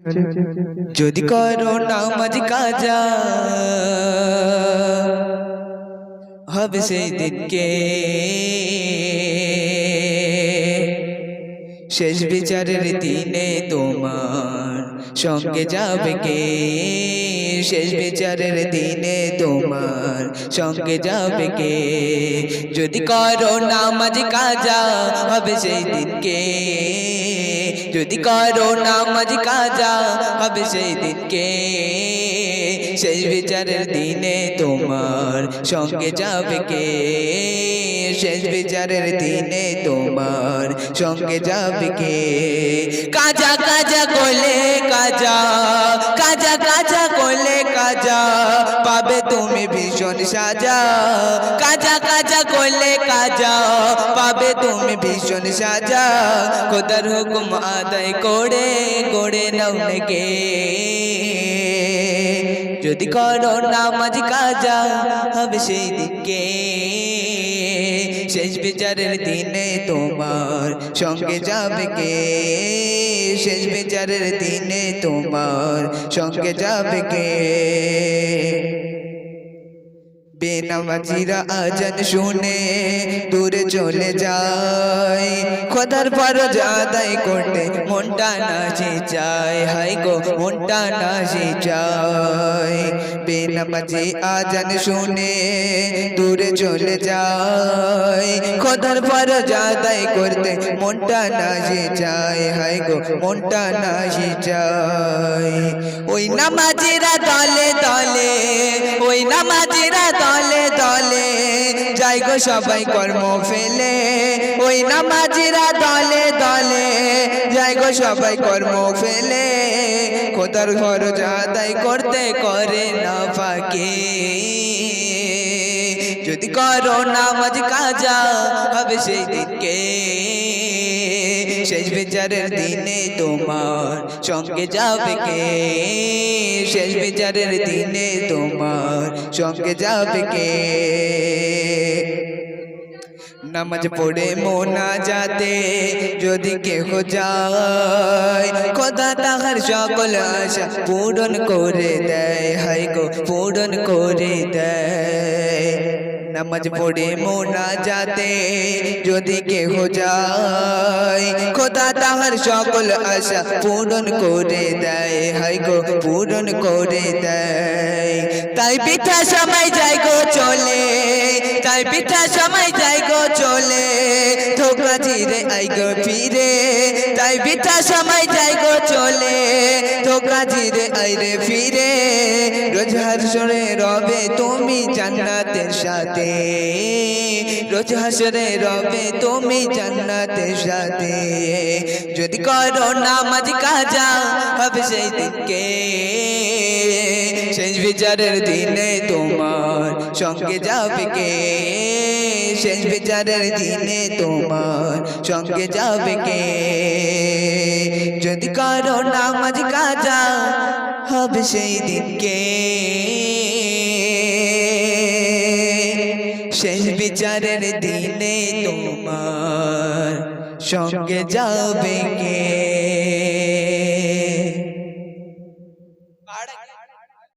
যদি করো নামাজ কাজা হবে সেই দিনকে শেষ বিচারের দিনে তোমার সঙ্গে যাবে কে শেষ বিচারের দিনে তোমার সঙ্গে যাবে কে যদি করো নামাজ কাজা হবে সেই দিনকে যদি করো নামাজ কাজা হবে সেই দিনকে শেষ বিচারের দিনে তোমার সঙ্গে যাবে কে শেষ বিচারের দিনে তোমার সঙ্গে যাবে কে কাজা কাজা করলে কাজা কাজা কাজা করলে কাজা পাবে তুমি ভীষণ সাজা কাজা কাজা করলে কাজা পাবে তুমি ভীষণ সাজা খোদার হুকুম আদায় করে করে নাও নাকি যদি করো নামাজ কাজা হবে সেই দিনকে শেষ বিচারের দিনে তোমার সঙ্গে যাবে কে শেষ বিচারের দিনে তোমার সঙ্গে যাবে কে বেনামাজিরা আজান শুনে দূরে চলে যায় খোদার ফরজ আদায় করতে মনটা নাচে চায় হাই গো মনটা নাচে চায় বেনামাজি আজান শুনে দূরে চলে যায় খোদার ফরজ আদায় করতে মনটা নাচে চায় হাই গো মনটা নাচে চায় ওই নামাজিরা দলে দলে ওই নামাজিরা দলে দলে যাই গো সবাই কর্ম ফেলে ওই নামাজিরা দলে দলে যাই গো সবাই কর্ম ফেলে খোদার ফরজ আদায় করতে করে না ফাঁকি যদি করো নামাজ কাজা হবে সেই দিনকে শেষ বিচারের দিনে তোমার সঙ্গে যাবে কে শেষ বিচারের দিনে তোমার সঙ্গে যাবে কে নামাজ পড়ে মোনাজাতে যদি কেহ যায় খোদা তাহার সকল আশা পূরণ করে দেয় হাই গো পূরণ করে দেয় নামাজ পড়ে মোনাজাতে যদি কেহ যায় খোদা তাহার সকল আশা পূরণ করে দেয় হাই গো পূরণ করে দেয় তাই পিঠা সময় যাই গো চলে তাই পিঠা সময় যাই গো চলে ধোকা ধীরে আই গো ফিরে তাই পিঠা সময় যাই গো চলে ধোকা ধীরে আই রে ফিরে রোজ হাসরে রবে তুমি জান্নাতের সাথে রোজ হাসরে রবে তুমি জান্নাতের সাথে যদি করো নামাজ কাজা হবে সেই দিনকে শেষ বিচারের দিনে তোমার সঙ্গে যাবে কে শেষ বিচারের দিনে তোমার সঙ্গে যাবে কে যদি করো নামাজ কাজা হবে সেই দিনকে শেষ বিচারের দিনে তোমার সঙ্গে যাবে কে।